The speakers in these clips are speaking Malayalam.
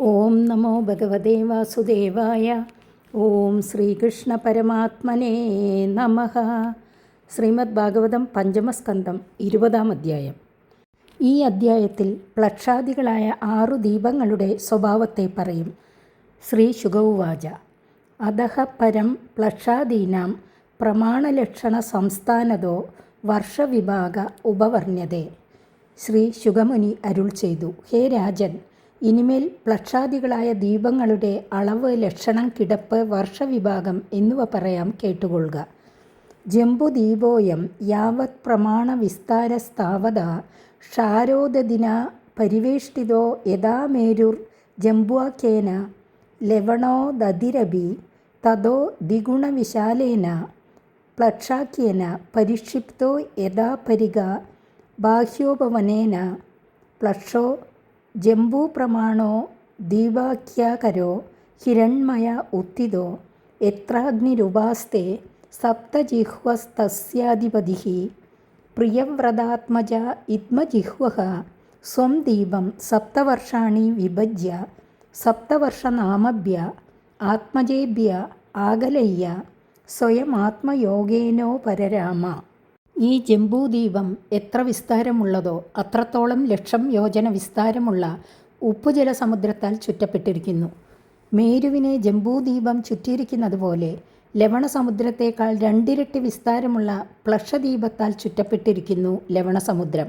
ഓം നമോ ഭഗവതേ വാസുദേവായ. ഓം ശ്രീകൃഷ്ണ പരമാത്മനേ നമഃ. ശ്രീമദ് ഭാഗവതം പഞ്ചമസ്കന്ധം 20-ാം അധ്യായം. ഈ അധ്യായത്തിൽ പ്ലക്ഷാദികളായ 6 ദീപങ്ങളുടെ സ്വഭാവത്തെ പറയും. ശ്രീ ശുകൗവാച. അധഃ പരം പ്ലക്ഷാദീനാം പ്രമാണലക്ഷണ സംസ്ഥാനതോ വർഷവിഭാഗ ഉപവർണ്യതേ. ശ്രീ ശുകമുനി അരുൾ ചെയ്തു, ഹേ രാജൻ, ഇനിമേൽ പ്ലക്ഷാദികളായ ദീപങ്ങളുടെ അളവ്, ലക്ഷണം, കിടപ്പ്, വർഷവിഭാഗം എന്നിവ പറയാം, കേട്ടുകൊള്ളുക. ജംബുദീപോയം യാവത് പ്രമാണ വിസ്താരസ്താവത ക്ഷാരോദദിന പരിവേഷ്ടിതോ യഥാ മേരുർ ജംബുവാക്യേന ലവണോദതിരഭി തതോ ദ്വിഗുണവിശാലേന പ്ലക്ഷാക്യേന പരിക്ഷിപ്തോ യഥാ പരിഗ ബാഹ്യോപവനേന പ്ലക്ഷോ ജംബൂപ്രമാണോ ദീപാഖ്യാകരോ ഹിരണ്മയ ഉത്തിതോ യത്രാഗ്നിരുപാസ്തേ സപ്തജിഹ്വസ്തസ്യാധിപതിഃ പ്രിയവ്രതാത്മജ ഇത്മജിഹ്വഃ സ്വം ദീപം സപ്തവർഷാണി വിഭജ്യ സപ്തവർഷനാമഭ്യ ആത്മജേഭ്യ ആകലയ്യ സ്വയമാത്മയോഗേനോപരരാമ. ഈ ജംബൂദ്വീപം എത്ര വിസ്താരമുള്ളതോ അത്രത്തോളം ലക്ഷം യോജന വിസ്താരമുള്ള ഉപ്പുജലസമുദ്രത്താൽ ചുറ്റപ്പെട്ടിരിക്കുന്നു. മേരുവിനെ ജംബൂദ്വീപം ചുറ്റിയിരിക്കുന്നതുപോലെ ലവണസമുദ്രത്തേക്കാൾ 2 ഇരട്ടി വിസ്താരമുള്ള പ്ലക്ഷദ്വീപത്താൽ ചുറ്റപ്പെട്ടിരിക്കുന്നു ലവണസമുദ്രം.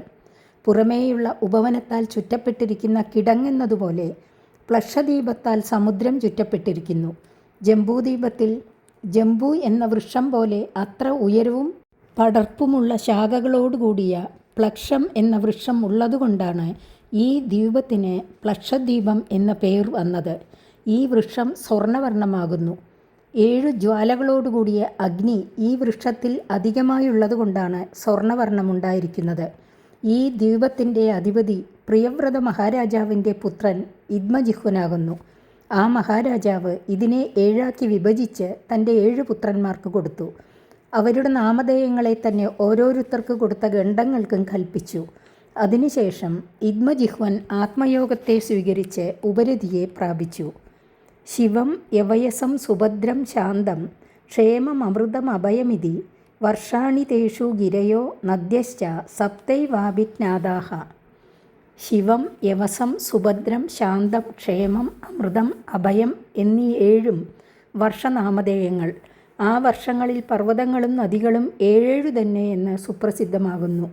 പുറമേയുള്ള ഉപവനത്താൽ ചുറ്റപ്പെട്ടിരിക്കുന്ന കിടങ്ങെന്നതുപോലെ പ്ലക്ഷദ്വീപത്താൽ സമുദ്രം ചുറ്റപ്പെട്ടിരിക്കുന്നു. ജംബൂദ്വീപത്തിൽ ജംബു എന്ന വൃക്ഷം പോലെ അത്ര ഉയരവും പടർപ്പുമുള്ള ശാഖകളോടുകൂടിയ പ്ലക്ഷം എന്ന വൃക്ഷം ഉള്ളതുകൊണ്ടാണ് ഈ ദ്വീപത്തിന് പ്ലക്ഷദ്വീപം എന്ന പേർ വന്നത്. ഈ വൃക്ഷം സ്വർണ്ണവർണ്ണമാകുന്നു. 7 ജ്വാലകളോടുകൂടിയ അഗ്നി ഈ വൃക്ഷത്തിൽ അധികമായുള്ളതുകൊണ്ടാണ് സ്വർണ്ണവർണ്ണമുണ്ടായിരിക്കുന്നത്. ഈ ദ്വീപത്തിൻ്റെ അധിപതി പ്രിയവ്രത മഹാരാജാവിൻ്റെ പുത്രൻ ഇദ്മജിഹ്വനാകുന്നു. ആ മഹാരാജാവ് ഇതിനെ 7 ആക്കി വിഭജിച്ച് തൻ്റെ 7 പുത്രന്മാർക്ക് കൊടുത്തു. അവരുടെ നാമധേയങ്ങളെ തന്നെ ഓരോരുത്തർക്ക് കൊടുത്ത ഗണ്ഡങ്ങൾക്കും കൽപ്പിച്ചു. അതിനുശേഷം ഇദ്മജിഹ്വൻ ആത്മയോഗത്തെ സ്വീകരിച്ച് ഉപരതിയെ പ്രാപിച്ചു. ശിവം യവയസം സുഭദ്രം ശാന്തം ക്ഷേമമൃതമഭയമിതി വർഷാണി തേഷു ഗിരയോ നദ്യശ്ച സപ്തൈവാഭിജ്ഞാതാഃ. ശിവം, യവസം, സുഭദ്രം, ശാന്തം, ക്ഷേമം, അമൃതം, അഭയം എന്നീ 7 വർഷനാമധേയങ്ങൾ. ആ വർഷങ്ങളിൽ പർവ്വതങ്ങളും നദികളും 7 തന്നെ എന്ന് സുപ്രസിദ്ധമാകുന്നു.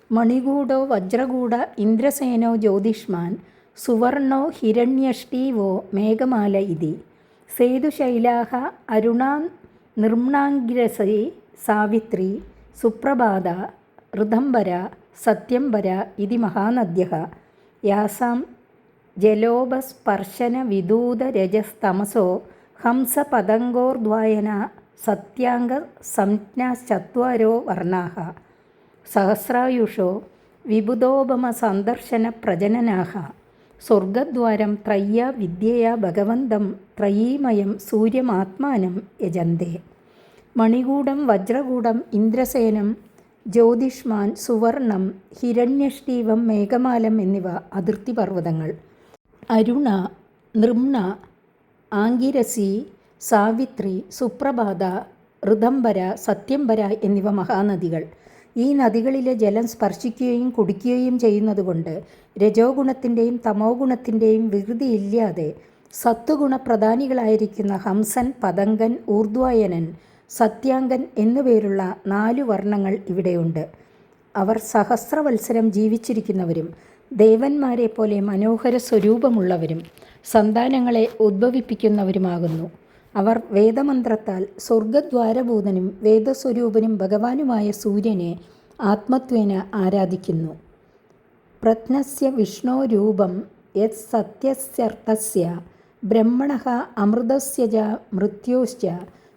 മണികൂടോ വജ്രകൂട ഇന്ദ്രസേനോ ജ്യോതിഷ്മാൻ സുവർണോ ഹിരണ്യഷ്ടീവോ മേഘമാല ഇതി സേതുശൈലാഹ അരുണാ നിർമ്ണാംഗിരസി സാവിത്രി സുപ്രഭാത ഋതംബര സത്യംബര ഇതി മഹാനദ്യഃ യാസാം ജലോപസ്പർശന വിദൂത രജസ്തമസോ ഹംസപതംഗോർദ്വായന സത്യാംഗ സംജ്ഞാശ്ചത്വാരോ വർണ്ണാഃ സഹസ്രായുഷോ വിബുധോപമ സന്ദർശന പ്രജനനാഃ സ്വർഗദ്വാരം ത്രയ്യ വിദ്യയാ ഭഗവന്തം ത്രയീമയം സൂര്യമാത്മാനം യജന്തേ. മണികൂടം, വജ്രകൂടം, ഇന്ദ്രസേനം, ജ്യോതിഷ്മാൻ, സുവർണം, ഹിരണ്യഷ്ടീവം, മേഘമാലം എന്നിവ അതിർത്തി പർവ്വതങ്ങൾ. അരുണ, നൃമ്ണ, ആംഗിരസി, സാവിത്രി, സുപ്രഭാത, ഋതംബര, സത്യംബര എന്നിവ മഹാനദികൾ. ഈ നദികളിലെ ജലം സ്പർശിക്കുകയും കുടിക്കുകയും ചെയ്യുന്നതുകൊണ്ട് രജോ ഗുണത്തിൻ്റെയും തമോ ഗുണത്തിൻ്റെയും വികൃതിയില്ലാതെ സത്വഗുണപ്രധാനികളായിരിക്കുന്ന ഹംസൻ, പതങ്കൻ, ഊർധ്വായനൻ, സത്യാംഗൻ എന്നുപേരുള്ള 4 വർണ്ണങ്ങൾ ഇവിടെയുണ്ട്. അവർ സഹസ്രവത്സരം ജീവിച്ചിരിക്കുന്നവരും ദേവന്മാരെ പോലെ മനോഹര സ്വരൂപമുള്ളവരും സന്താനങ്ങളെ ഉദ്ഭവിപ്പിക്കുന്നവരുമാകുന്നു. അവർ വേദമന്ത്രത്താൽ സ്വർഗദ്വാരഭൂതനും വേദസ്വരൂപനും ഭഗവാനുമായ സൂര്യനെ ആത്മത്വേന ആരാധിക്കുന്നു. പ്രജ്ഞസ്യ വിഷ്ണോരൂപം യത് സത്യസ്യർത്ഥസ്യ ബ്രഹ്മണഃ അമൃതസ്യ ച മൃത്യോശ്ച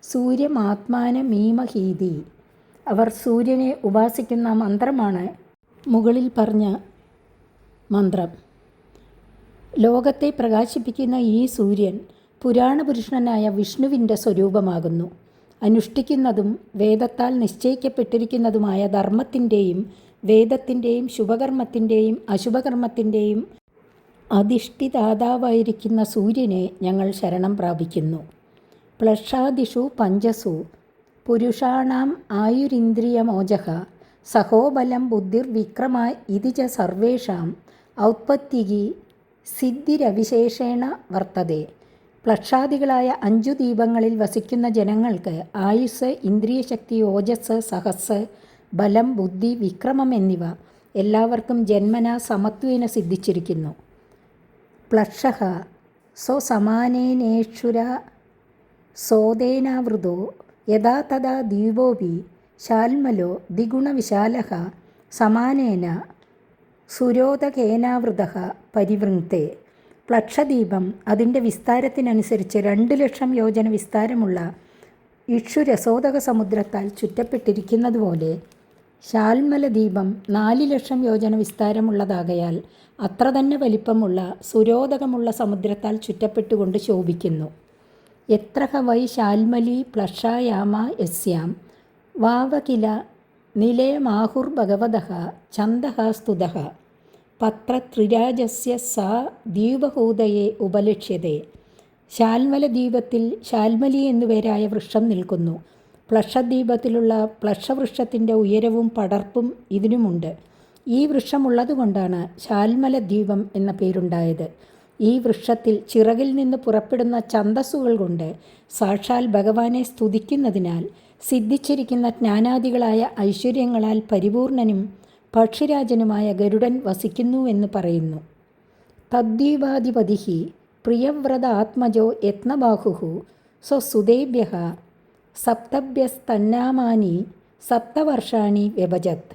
സൂര്യമാത്മാനമീമഹീതി. അവർ സൂര്യനെ ഉപാസിക്കുന്ന മന്ത്രമാണ് മുകളിൽ പറഞ്ഞ മന്ത്രം. ലോകത്തെ പ്രകാശിപ്പിക്കുന്ന ഈ സൂര്യൻ പുരാണപുരുഷനായ വിഷ്ണുവിൻ്റെ സ്വരൂപമാകുന്നു. അനുഷ്ഠിക്കുന്നതും വേദത്താൽ നിശ്ചയിക്കപ്പെട്ടിരിക്കുന്നതുമായ ധർമ്മത്തിൻ്റെയും വേദത്തിൻ്റെയും ശുഭകർമ്മത്തിൻ്റെയും അശുഭകർമ്മത്തിൻ്റെയും അധിഷ്ഠിതാതാവായിരിക്കുന്ന സൂര്യനെ ഞങ്ങൾ ശരണം പ്രാപിക്കുന്നു. പ്ലക്ഷാദിഷു പഞ്ചസു പുരുഷാണാം ആയുരിന്ദ്രിയമോജഃ സഹോബലം ബുദ്ധിർവിക്രമ ഇതി ച സർവേഷാം ഔത്പത്തികി സിദ്ധിരവിശേഷേണ വർത്തതേ. പ്ലക്ഷാദികളായ 5 ദീപങ്ങളിൽ വസിക്കുന്ന ജനങ്ങൾക്ക് ആയുസ്, ഇന്ദ്രിയശക്തി, ഓജസ്, സഹസ്, ബലം, ബുദ്ധി, വിക്രമം എന്നിവ എല്ലാവർക്കും ജന്മനാ സമത്വേന സിദ്ധിച്ചിരിക്കുന്നു. പ്ലക്ഷഃ സ്വസമാനേനേക്ഷുര സോദേനാവൃതോ യഥാ തഥാ ദീപോപി ശാൽമലോ ദ്വിഗുണവിശാലഃ സമാനേന സുരോദകേനാവൃതഃ പരിവൃങ്ക്തേ. പ്ലക്ഷദീപം അതിൻ്റെ വിസ്താരത്തിനനുസരിച്ച് 2,00,000 യോജന വിസ്താരമുള്ള ഇക്ഷുരസോദക സമുദ്രത്താൽ ചുറ്റപ്പെട്ടിരിക്കുന്നതുപോലെ ശാൽമലദീപം 4,00,000 യോജന വിസ്താരമുള്ളതാകയാൽ അത്ര തന്നെ വലിപ്പമുള്ള സുരോദകമുള്ള സമുദ്രത്താൽ ചുറ്റപ്പെട്ടുകൊണ്ട് ശോഭിക്കുന്നു. എത്രഹ വൈ ശാൽമലീ പ്ലക്ഷായാമ യസ്യാം വാവകില നിലയമാഹുർഭഗവതഃ ഛന്ദഃ സ്തുതഃ പത്രത്രിരാജസ്യ സാ ദ്വീപഹൂതയെ ഉപലക്ഷ്യതേ. ശാൽമലദ്വീപത്തിൽ ശാൽമലി എന്നുപേരായ വൃക്ഷം നിൽക്കുന്നു. പ്ലക്ഷദ്വീപത്തിലുള്ള പ്ലക്ഷവൃക്ഷത്തിൻ്റെ ഉയരവും പടർപ്പും ഇതിനുമുണ്ട്. ഈ വൃക്ഷമുള്ളതുകൊണ്ടാണ് ശാൽമലദ്വീപം എന്ന പേരുണ്ടായത്. ഈ വൃക്ഷത്തിൽ ചിറകിൽ നിന്ന് പുറപ്പെടുന്ന ഛന്ദസ്സുകൾ കൊണ്ട് സാക്ഷാൽ ഭഗവാനെ സ്തുതിക്കുന്നതിനാൽ സിദ്ധിച്ചിരിക്കുന്ന ജ്ഞാനാദികളായ ഐശ്വര്യങ്ങളാൽ പരിപൂർണനും പക്ഷിരാജനുമായ ഗരുഡൻ വസിക്കുന്നുവെന്ന് പറയുന്നു. തദ്ദ്വീപാധിപതി പ്രിയവ്രത ആത്മജോ യത്നബാഹുഃ സ്വസുതേഭ്യഃ സപ്തഭ്യസ്തന്നാമാനി സപ്തവർഷാണി വ്യഭജത്.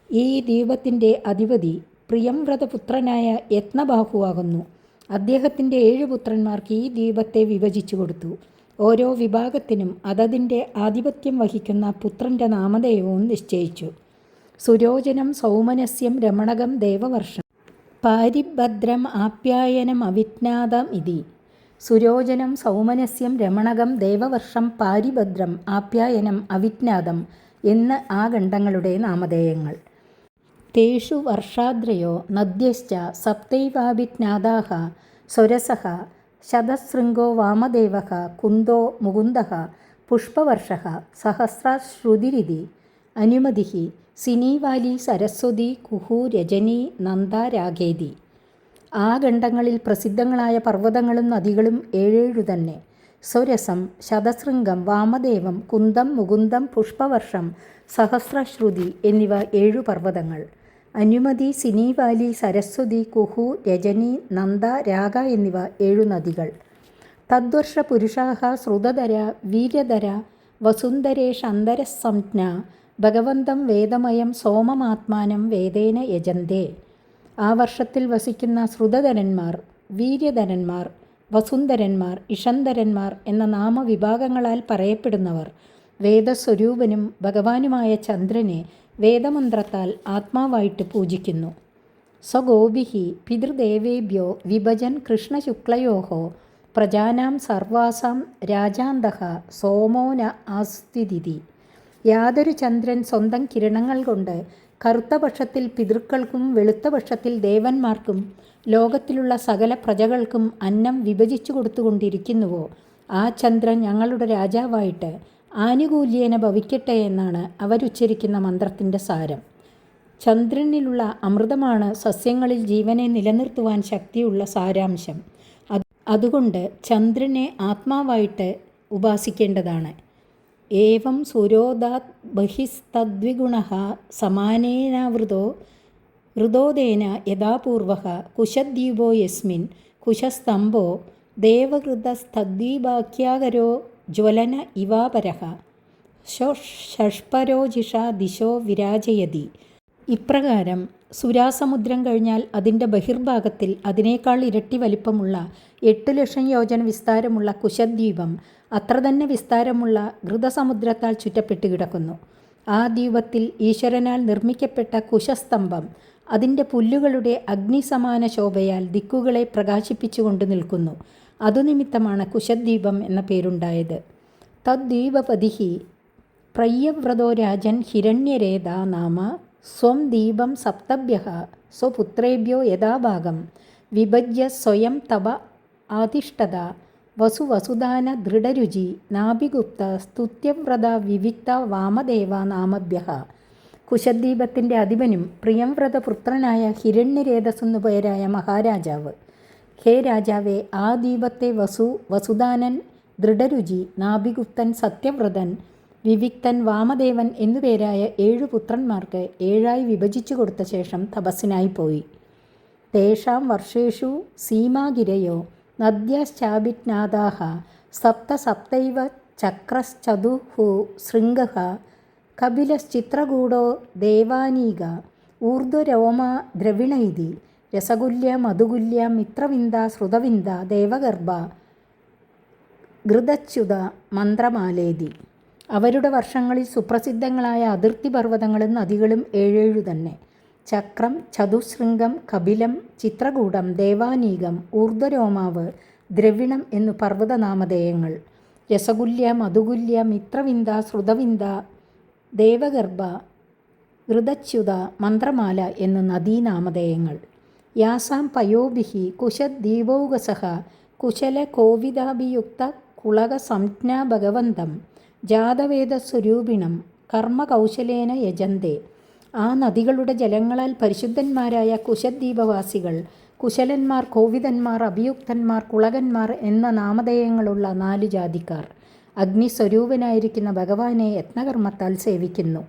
ഈ ദ്വീപത്തിൻ്റെ അധിപതി പ്രിയംവ്രതപുത്രനായ യത്നബാഹുവാകുന്നു. അദ്ദേഹത്തിൻ്റെ 7 പുത്രന്മാർക്ക് ഈ ദ്വീപത്തെ വിഭജിച്ചു കൊടുത്തു. ഓരോ വിഭാഗത്തിനും അതതിൻ്റെ ആധിപത്യം വഹിക്കുന്ന പുത്രൻ്റെ നാമധേയവും നിശ്ചയിച്ചു. സുരോചനം സൗമനസ്യം രമണകം ദേവവർഷം പാരിഭദ്രം ആപ്യായനം അവിജ്ഞാതം ഇതി. സുരോചനം സൗമനസ്യം രമണകം ദേവവർഷം പാരിഭദ്രം ആപ്യായനം അവിജ്ഞാതം എന്ന് ആ ഖണ്ഡങ്ങളുടെ നാമധേയങ്ങൾ. തേഷു വർഷാദ്രയോ നദ്യശ്ച സപ്തൈവാഭിജ്ഞാതാഃ സ്വരസഃ ശതശൃംഗോ വാമദേവഃ കുന്ദോ മുകുന്ദഃ പുഷ്പവർഷഃ സഹസ്രശ്രുതിരിതി അനുമതിഃ സിനീവാലി സരസ്വതി കുഹു രജനി നന്ദ രാഗേതി. ആ ഖണ്ഡങ്ങളിൽ പ്രസിദ്ധങ്ങളായ പർവ്വതങ്ങളും നദികളും 7 തന്നെ. സ്വരസം, ശതശൃംഗം, വാമദേവം, കുന്ദം, മുകുന്ദം, പുഷ്പവർഷം, സഹസ്രശ്രുതി എന്നിവ 7 പർവ്വതങ്ങൾ. അനുമതി, സിനീവാലി, സരസ്വതി, കുഹു, രജനി, നന്ദ, രാഗ എന്നിവ 7 നദികൾ. തദ്വർഷ പുരുഷാഃ ശ്രുതധര വീര്യധര വസുന്ധരേഷന്തരസംജ്ഞ ഭഗവന്തം വേദമയം സോമമാത്മാനം വേദേന യജന്തേ. ആ വർഷത്തിൽ വസിക്കുന്ന ശ്രുതധരന്മാർ, വീര്യധരന്മാർ, വസുന്ധരന്മാർ, ഇഷന്ധരന്മാർ എന്ന നാമവിഭാഗങ്ങളാൽ പറയപ്പെടുന്നവർ വേദസ്വരൂപനും ഭഗവാനുമായ ചന്ദ്രനെ വേദമന്ത്രത്താൽ ആത്മാവായിട്ട് പൂജിക്കുന്നു. സ്വഗോഭിഃ പിതൃദേവേഭ്യോ വിഭജൻ കൃഷ്ണശുക്ലയോഃ പ്രജാനാം സർവാസാം രാജാന്തഃ സോമോ ന ആസ്തിദിതി. യാതൊരു ചന്ദ്രൻ സ്വന്തം കിരണങ്ങൾ കൊണ്ട് കറുത്ത പക്ഷത്തിൽ പിതൃക്കൾക്കും വെളുത്ത പക്ഷത്തിൽ ദേവന്മാർക്കും ലോകത്തിലുള്ള സകല പ്രജകൾക്കും അന്നം വിഭജിച്ചു കൊടുത്തുകൊണ്ടിരിക്കുന്നുവോ ആ ചന്ദ്രൻ ഞങ്ങളുടെ രാജാവായിട്ട് ആനുകൂല്യേന ഭവിക്കട്ടെ എന്നാണ് അവരുച്ചരിക്കുന്ന മന്ത്രത്തിൻ്റെ സാരം. ചന്ദ്രനിലുള്ള അമൃതമാണ് സസ്യങ്ങളിൽ ജീവനെ നിലനിർത്തുവാൻ ശക്തിയുള്ള സാരാംശം. അതുകൊണ്ട് ചന്ദ്രനെ ആത്മാവായിട്ട് ഉപാസിക്കേണ്ടതാണ്. ഏവം സുരോദാത് ബഹിസ്തദ്വിഗുണഃ സമാനേനാവൃതോ ഋതോദേന യഥാപൂർവഃ കുശദ്വീപോ യസ്മിൻ കുശസ്തംഭോ ദേവഹൃതസ്തദ്വീപാഖ്യാകരോ ജ്വലന ഇവാപരഃ ഷഷ്പരോജിഷ ദിശോ വിരാജയതി. ഇപ്രകാരം സുരാസമുദ്രം കഴിഞ്ഞാൽ അതിൻ്റെ ബഹിർഭാഗത്തിൽ അതിനേക്കാൾ ഇരട്ടി വലിപ്പമുള്ള 8,00,000 യോജന വിസ്താരമുള്ള കുശദ്വീപം അത്ര തന്നെ വിസ്താരമുള്ള ഘൃതസമുദ്രത്താൽ ചുറ്റപ്പെട്ട് കിടക്കുന്നു. ആ ദ്വീപത്തിൽ ഈശ്വരനാൽ നിർമ്മിക്കപ്പെട്ട കുശസ്തംഭം അതിൻ്റെ പുല്ലുകളുടെ അഗ്നിസമാന ശോഭയാൽ ദിക്കുകളെ പ്രകാശിപ്പിച്ചുകൊണ്ട് നിൽക്കുന്നു. അതുനിമിത്തമാണ് കുശദ്വീപം എന്ന പേരുണ്ടായത്. തദ്വീപപതിഃ പ്രയ്യവ്രതോ രാജൻ ഹിരണ്യരേതാ നാമ സ്വം ദീപം സപ്തഭ്യഃ സ്വപുത്രേഭ്യോ യഥാഭാഗം വിഭജ്യ സ്വയം തപ ആതിഷ്ഠത വസുവസുദാന ദൃഢരുചി നാഭിഗുപ്ത സ്തുത്യവ്രത വിവിക്ത വാമദേവ നാമഭ്യഃ. കുശദ്വീപത്തിൻ്റെ അധിപനും പ്രിയംവ്രതപുത്രനായ ഹിരണ്യരേതസെന്നു പേരായ മഹാരാജാവ്. ഹേ രാജാവേ, ആ ദ്വീപത്തെ വസുദാനൻ, ദൃഢരുചി, നാഭിഗുപ്തൻ, സത്യവ്രതൻ, വിവിക്തൻ, വാമദേവൻ എന്നുപേരായ 7 പുത്രന്മാർക്ക് 7ആയി വിഭജിച്ചു കൊടുത്ത ശേഷം തപസ്സിനായി പോയി. തേഷാം വർഷേഷു സീമാഗിരയോ നദ്യശ്ചാഭിജ്ഞാതാഃ സപ്ത സപ്തൈവ ചക്രശ്ചതുഃ ശൃംഗഃ കപിലശ്ചിത്രകൂടോ ദേവാനീക ഊർധ്വരോമാ ദ്രവിണൈതി രസകുല്യ മധുകുല്യ മിത്രവിന്ദ ശ്രുതവിന്ദ ദേവഗർഭ ഘൃതച്യുത മന്ത്രമാലേതി. അവരുടെ വർഷങ്ങളിൽ സുപ്രസിദ്ധങ്ങളായ അതിർത്തി പർവ്വതങ്ങളും നദികളും 7 തന്നെ. ചക്രം, ചതുശൃംഗം, കപിലം, ചിത്രകൂടം, ദേവാനീകം, ഊർധ്വരോമാവ്, ദ്രവിണം എന്നു പർവ്വതനാമധേയങ്ങൾ. രസകുല്യ, മധുകുല്യ, മിത്രവിന്ദ, ശ്രുതവിന്ദ, ദേവഗർഭ, ഘൃതച്യുത, മന്ത്രമാല എന്നു നദീനാമധേയങ്ങൾ. യാസാം പയോഭിഃ കുശദ്വീപൗകസഃ കുശലകോവിദാഭിയുക്ത കുളകസംജ്ഞാ ഭഗവന്തം ജാതവേദസ്വരൂപിണം കർമ്മകൗശലേന യജന്തേ. ആ നദികളുടെ ജലങ്ങളാൽ പരിശുദ്ധന്മാരായ കുശദ്വീപവാസികൾ, കുശലന്മാർ, കോവിദന്മാർ, അഭിയുക്തന്മാർ, കുളകന്മാർ എന്ന നാമധേയങ്ങളുള്ള 4 ജാതിക്കാർ അഗ്നിസ്വരൂപനായിരിക്കുന്ന ഭഗവാനെ യത്നകർമ്മത്താൽ സേവിക്കുന്നു.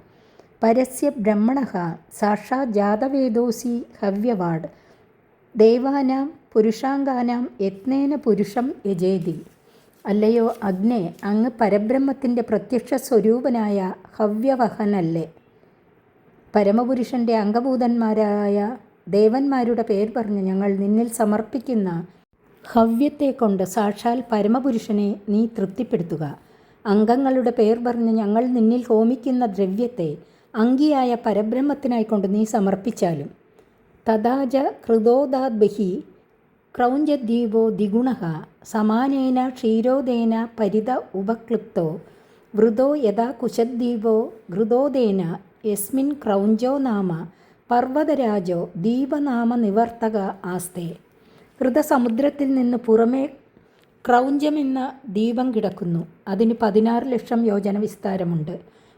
പരസ്യ ബ്രഹ്മണഃ സാക്ഷാത് ജാതവേദോസി ഹവ്യവാഡ് ദേവാനാം പുരുഷാംഗാനാം യത്നേന പുരുഷം യജേതി. അല്ലയോ അഗ്നേ, അങ്ങ് പരബ്രഹ്മത്തിൻ്റെ പ്രത്യക്ഷ സ്വരൂപനായ ഹവ്യവഹനല്ലേ? പരമപുരുഷൻ്റെ അംഗഭൂതന്മാരായ ദേവന്മാരുടെ പേർ പറഞ്ഞ് ഞങ്ങൾ നിന്നിൽ സമർപ്പിക്കുന്ന ഹവ്യത്തെ കൊണ്ട് സാക്ഷാൽ പരമപുരുഷനെ നീ തൃപ്തിപ്പെടുത്തുക. അംഗങ്ങളുടെ പേർ പറഞ്ഞ് ഞങ്ങൾ നിന്നിൽ ഹോമിക്കുന്ന ദ്രവ്യത്തെ അംഗിയായ പരബ്രഹ്മത്തിനായിക്കൊണ്ട് നീ സമർപ്പിച്ചാലും. തഥാച കൃതോദാദ്ബഹി ക്രൗഞ്ചദ്വീപോ ദ്വിഗുണഃ സമാനേന ക്ഷീരോദേന പരിത ഉപക്ലിപ്തോ വൃതോ യഥാ കുശദ്വീപോ ഘൃതോദേന യസ്മിൻ ക്രൗഞ്ചോ നാമ പർവ്വതരാജോ ദ്വീപനാമ നിവർത്തക ആസ്തേ. ഘൃതസമുദ്രത്തിൽ നിന്ന് പുറമേ ക്രൗഞ്ചമെന്ന ദ്വീപം കിടക്കുന്നു. അതിന് 16 ലക്ഷം യോജന വിസ്താരമുണ്ട്.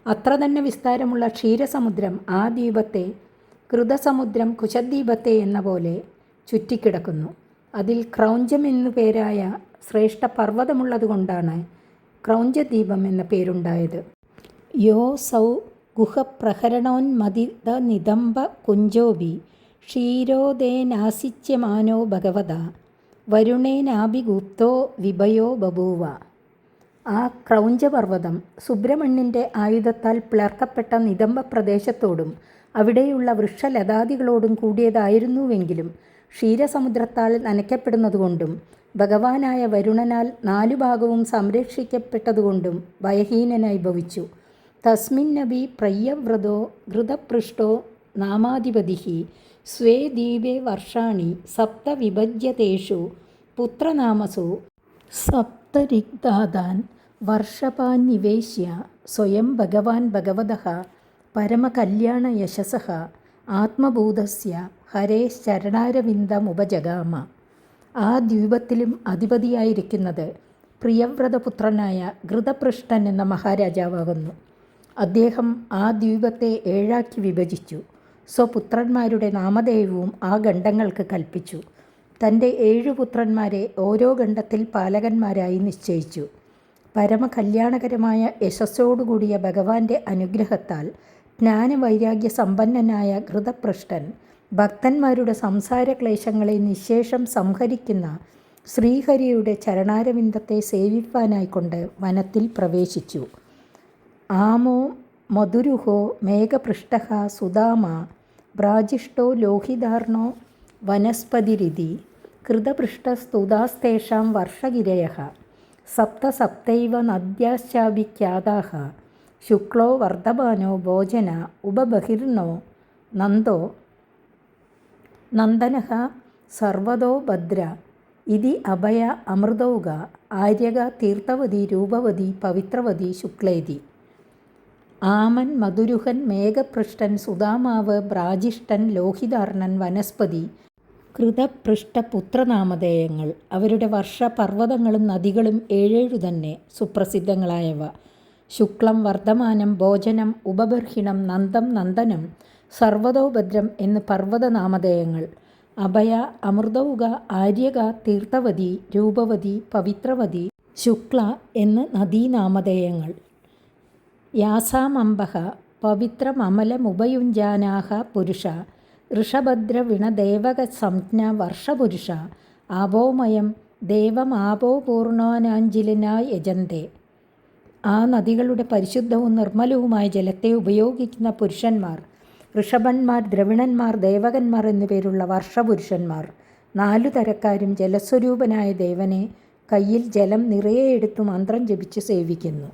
അത്ര തന്നെ വിസ്താരമുള്ള ക്ഷീരസമുദ്രം ആ ദ്വീപത്തെ, ഘൃതസമുദ്രം കുശദ്വീപത്തെ എന്ന പോലെ ചുറ്റിക്കിടക്കുന്നു. അതിൽ ക്രൗഞ്ചം എന്നു പേരായ ശ്രേഷ്ഠ പർവ്വതമുള്ളതുകൊണ്ടാണ് ക്രൗഞ്ചദ്വീപം എന്ന പേരുണ്ടായത്. യോ സൗ ഗുഹപ്രഹരണോന്മദിത നിദംബ കുഞ്ചോബി ക്ഷീരോദേനാസിച്യമാനോ ഭഗവത വരുണേനാഭിഗുപ്തോ വിഭയോ ബഭൂവ. ആ ക്രൗഞ്ചപർവ്വതം സുബ്രഹ്മണ്യൻ്റെ ആയുധത്താൽ പിളർക്കപ്പെട്ട നിദംബ പ്രദേശത്തോടും അവിടെയുള്ള വൃക്ഷലതാദികളോടും കൂടിയതായിരുന്നുവെങ്കിലും ക്ഷീരസമുദ്രത്താൽ നനയ്ക്കപ്പെടുന്നതുകൊണ്ടും ഭഗവാനായ വരുണനാൽ 4 ഭാഗവും സംരക്ഷിക്കപ്പെട്ടതുകൊണ്ടും ഭയഹീനനായി ഭവിച്ചു. തസ്മിന്നപി പ്രയ്യവ്രതോ ഘൃതപൃഷ്ടോ നാമാധിപതിഃ സ്വേ ദ്വീപേ വർഷാണി സപ്ത വിഭജ്യതേഷു പുത്രനാമസു സപ്തരിഗ്ധാതാൻ വർഷപാൻ നിവേശ്യ സ്വയം ഭഗവാൻ ഭഗവതഃ പരമകല്യാണയശസഃ ആത്മഭൂതസ്യ ഹരേശ്ചരണാരവിന്ദമുപജഗാമ. ആ ദ്വീപത്തിലും അധിപതിയായിരിക്കുന്നത് പ്രിയവ്രതപുത്രനായ ഘൃതപൃഷ്ടൻ എന്ന മഹാരാജാവാകുന്നു. അദ്ദേഹം ആ ദ്വീപത്തെ 7ആക്കി വിഭജിച്ചു. സ്വപുത്രന്മാരുടെ നാമധേയവും ആ ഖണ്ഡങ്ങൾക്ക് കൽപ്പിച്ചു. തൻ്റെ 7 പുത്രന്മാരെ ഓരോ ഖണ്ഡത്തിൽ പാലകന്മാരായി നിശ്ചയിച്ചു. പരമകല്യാണകരമായ യശസ്സോടുകൂടിയ ഭഗവാന്റെ അനുഗ്രഹത്താൽ ജ്ഞാനവൈരാഗ്യ സമ്പന്നനായ ഘൃതപൃഷ്ടൻ ഭക്തന്മാരുടെ സംസാരക്ലേശങ്ങളെ നിശേഷം സംഹരിക്കുന്ന ശ്രീഹരിയുടെ ചരണാരവിന്ദത്തെ സേവിപ്പാനായിക്കൊണ്ട് വനത്തിൽ പ്രവേശിച്ചു. ആമോ മധുരുഹോ മേഘപൃഷ്ടഃ സുദാമ ബ്രാജിഷ്ടോ ലോഹിതാർണോ വനസ്പതിരിതി കൃതപൃഷ്ടസ്തുതാസ്തേഷാം വർഷഗിരയഃ സപ്ത സപ്തൈവ നദ്യാശ്ചാഭിഖ്യാതാഃ ശുക്ലോ വർദ്ധമാനോ ഭോജന ഉപബഹിർനോ നന്ദോ നന്ദനഃ സർവതോ ഭദ്ര ഇതി അഭയ അമൃതൗക ആര്യക തീർത്ഥവതി രൂപവതി പവിത്രവതി ശുക്ലേതി. ആമൻ, മധുരുഹൻ, മേഘപൃഷ്ടൻ, സുദാമാവ്, ബ്രാജിഷ്ടൻ, ലോഹിതാർണൻ, വനസ്പതി കൃതപൃഷ്ഠപുത്രനാമധേയങ്ങൾ. അവരുടെ വർഷപർവ്വതങ്ങളും നദികളും ഏഴേഴു തന്നെ സുപ്രസിദ്ധങ്ങളായവ. ശുക്ലം വർദ്ധമാനം ഭോജനം ഉപബർഹിണം നന്ദം നന്ദനം സർവതോഭദ്രം എന്ന് പർവ്വതനാമധേയങ്ങൾ. അഭയ അമൃതൗക ആര്യക തീർത്ഥവതി രൂപവതി പവിത്രവതി ശുക്ല എന്ന് നദീനാമധേയങ്ങൾ. യാസാമംബഃ പവിത്രമമലമുപയുഞ്ജാനാഃ പുരുഷ ഋഷഭദ്രവിണദേവകസംജ്ഞ വർഷപുരുഷ ആപോമയം ദേവമാപോപൂർണാനാഞ്ജിലിനാ യജന്തെ. ആ നദികളുടെ പരിശുദ്ധവും നിർമ്മലവുമായ ജലത്തെ ഉപയോഗിക്കുന്ന പുരുഷന്മാർ, ഋഷഭന്മാർ, ദ്രവിണന്മാർ, ദേവകന്മാർ എന്നുപേരുള്ള വർഷപുരുഷന്മാർ. 4 തരക്കാരും ജലസ്വരൂപനായ ദേവനെ കയ്യിൽ ജലം നിറയെ എടുത്തു മന്ത്രം ജപിച്ച് സേവിക്കുന്നു.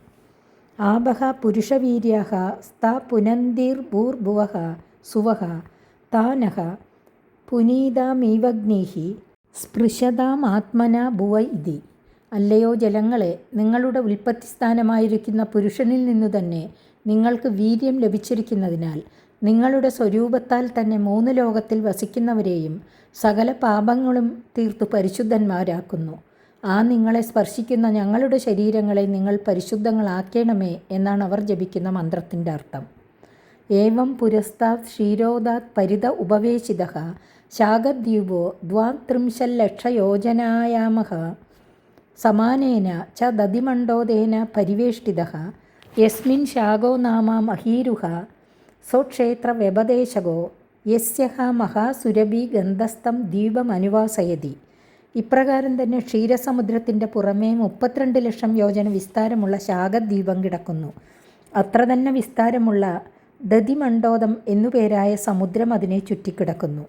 ആപഃ പുരുഷവീര്യാഃ സ്താ പുനന്തിർഭൂർഭുവഃ സുവഃ താനഃ പുനീതാമീവഗ്നിഃ സ്പൃശതാമാത്മനാ ഭുവ ഇതി. അല്ലയോ ജലങ്ങളെ, നിങ്ങളുടെ ഉൽപ്പത്തിസ്ഥാനമായിരിക്കുന്ന പുരുഷനിൽ നിന്നു തന്നെ നിങ്ങൾക്ക് വീര്യം ലഭിച്ചിരിക്കുന്നതിനാൽ നിങ്ങളുടെ സ്വരൂപത്താൽ തന്നെ 3 ലോകത്തിൽ വസിക്കുന്നവരെയും സകല പാപങ്ങളും തീർത്തു പരിശുദ്ധന്മാരാക്കുന്നു. ആ നിങ്ങളെ സ്പർശിക്കുന്ന ഞങ്ങളുടെ ശരീരങ്ങളെ നിങ്ങൾ പരിശുദ്ധങ്ങളാക്കണമേ എന്നാണ് അവർ ജപിക്കുന്ന മന്ത്രത്തിൻ്റെ അർത്ഥം. ഏവം പുരസ്താത് ക്ഷീരോദാത് പരിത ഉപവേശിതഃ ശാഖദ്വീപോ 32,00,000 സമാനേന ച ദതിമണ്ഡോദേന പരിവേഷ്ടിതഃ യസ്മിൻ ശാഖോ നാമ മഹീരുഹ സ്വക്ഷേത്രവ്യപദേശകോ യസ്യഃ മഹാസുരഭി ഗന്ധസ്ഥം ദ്വീപമനുവാസയതി. ഇപ്രകാരം തന്നെ ക്ഷീരസമുദ്രത്തിൻ്റെ പുറമേ 32 ലക്ഷം യോജന വിസ്താരമുള്ള ശാഖദ്വീപം കിടക്കുന്നു. അത്ര തന്നെ വിസ്താരമുള്ള ദതിമണ്ഡോദം എന്നുപേരായ സമുദ്രം അതിനെ ചുറ്റിക്കിടക്കുന്നു.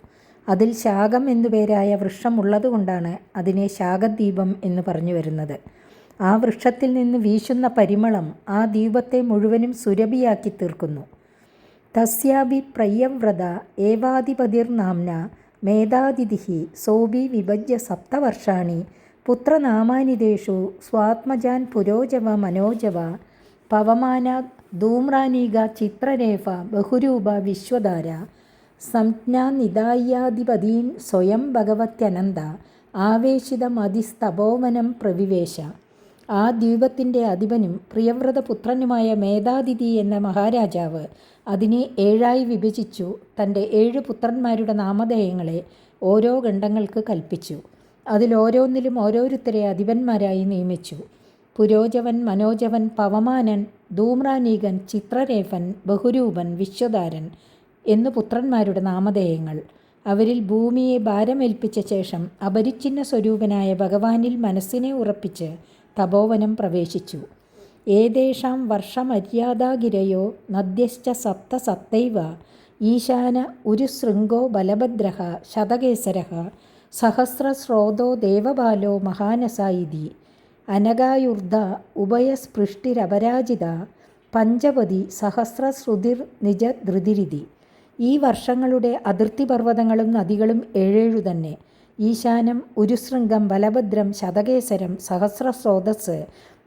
അതിൽ ശാഖം എന്നുപേരായ വൃക്ഷമുള്ളതുകൊണ്ടാണ് അതിനെ ശാഖദ്വീപം എന്ന് പറഞ്ഞു വരുന്നത്. ആ വൃക്ഷത്തിൽ നിന്ന് വീശുന്ന പരിമളം ആ ദ്വീപത്തെ മുഴുവനും സുരഭിയാക്കി തീർക്കുന്നു. തസ്യാഭി പ്രയവ്രത ഏവാധിപതിർനാംന മേധാതിഥിഃ സോഭി വിഭജ്യ 7 വർഷാണി പുത്രനാമാനിതേഷു സ്വാത്മജാൻ പുരോജവ മനോജവ പവമാന ധൂമ്രാനീക ചിത്രരേഫ ബഹുരൂപ വിശ്വധാര സംജ്ഞാനിദായാധിപതീൻ സ്വയം ഭഗവത്യനന്ത ആവേശിതമതിസ്തപോവനം പ്രവിവേശ. ആ ദ്വീപത്തിൻ്റെ അധിപനും പ്രിയവ്രതപുത്രനുമായ മേധാതിഥി എന്ന മഹാരാജാവ് അതിനെ 7ആയി വിഭജിച്ചു തൻ്റെ 7 പുത്രന്മാരുടെ നാമധേയങ്ങളെ ഓരോ ഖണ്ഡങ്ങൾക്ക് കൽപ്പിച്ചു. അതിലോരോന്നിലും ഓരോരുത്തരെ അധിപന്മാരായി നിയമിച്ചു. പുരോജവൻ, മനോജവൻ, പവമാനൻ, ധൂമ്രാനീകൻ, ചിത്രരേഫൻ, ബഹുരൂപൻ, വിശ്വധാരൻ എന്നു പുത്രന്മാരുടെ നാമധേയങ്ങൾ. അവരിൽ ഭൂമിയെ ഭാരമേൽപ്പിച്ച ശേഷം അപരിച്ഛിന്ന സ്വരൂപനായ ഭഗവാനിൽ മനസ്സിനെ ഉറപ്പിച്ച് തപോവനം പ്രവേശിച്ചു. ഏതേഷാം വർഷമര്യാദാഗിരയോ നദ്യശ്ച 7 സപ്തൈവ ഈശാന ഉരുശൃംഗോ ബലഭദ്രഃ ശതകേസരഃ സഹസ്രസ്രോതോ ദേവബാലോ മഹാനസ ഇതി. അനഗായുർധ ഉഭയസ്പൃഷ്ടിരപരാജിത പഞ്ചപതി സഹസ്രശ്രുതിർ നിജധൃതിരിതി. ഈ വർഷങ്ങളുടെ അതിർത്തി പർവ്വതങ്ങളും നദികളും 7 തന്നെ. ഈശാനം, ഉരുശൃംഗം, ബലഭദ്രം, ശതകേസരം, സഹസ്രസ്രോതസ്,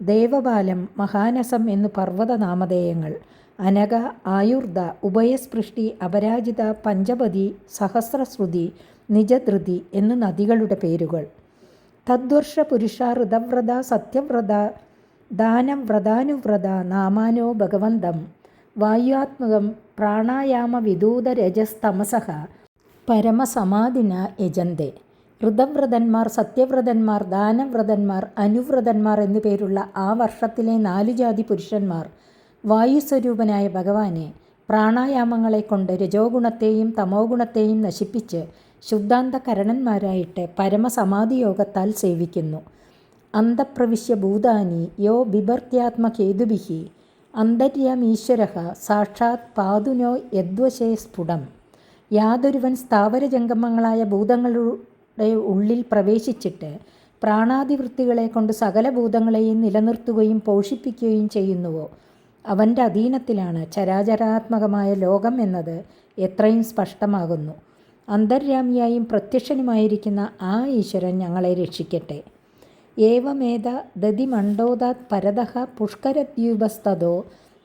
ദേവബാലം, മഹാനസം എന്നു പർവ്വതനാമധേയങ്ങൾ. അനക, ആയുർധ, ഉഭയസ്പൃഷ്ടി, അപരാജിത, പഞ്ചപതി, സഹസ്രശ്രുതി, നിജധൃതി എന്ന് നദികളുടെ പേരുകൾ. തദ്വർഷ പുരുഷ ഋതവ്രത സത്യവ്രത ദാനവ്രതാനുവ്രത നാമാനോ ഭഗവന്തം വായുവാത്മകം പ്രാണായാമ വിദൂത രജസ്തമസഃ പരമസമാധിന യജന്തെ. ഋതവ്രതന്മാർ, സത്യവ്രതന്മാർ, ദാനവ്രതന്മാർ, അനുവ്രതന്മാർ എന്നു പേരുള്ള ആ വർഷത്തിലെ 4 ജാതി പുരുഷന്മാർ വായുസ്വരൂപനായ ഭഗവാനെ പ്രാണായാമങ്ങളെ കൊണ്ട് രജോഗുണത്തെയും തമോഗുണത്തെയും നശിപ്പിച്ച് ശുദ്ധാന്തകരണന്മാരായിട്ട് പരമസമാധിയോഗത്താൽ സേവിക്കുന്നു. അന്തഃപ്രവിശ്യ ഭൂതാനി യോ ബിഭർത്യാത്മകേതുഭിഃ അന്തര്യാമീശ്വരഃ സാക്ഷാത് പാതുനോ യദ്വശേ സ്ഫുടം. യാതൊരുവൻ സ്ഥാവരജംഗമങ്ങളായ ഭൂതങ്ങളുടെ ഉള്ളിൽ പ്രവേശിച്ചിട്ട് പ്രാണാദിവൃത്തികളെ കൊണ്ട് സകല ഭൂതങ്ങളെയും നിലനിർത്തുകയും പോഷിപ്പിക്കുകയും ചെയ്യുന്നുവോ അവൻ്റെ അധീനത്തിലാണ് ചരാചരാത്മകമായ ലോകം എന്നത് എത്രയും സ്പഷ്ടമാകുന്നു. അന്തര്യാമിയായും പ്രത്യക്ഷനുമായിരിക്കുന്ന ആ ഈശ്വരൻ ഞങ്ങളെ രക്ഷിക്കട്ടെ. ഏവമേത ദതിമണ്ഡോദാത് പരതഃ പുഷ്കരദ്വീപസ്തതോ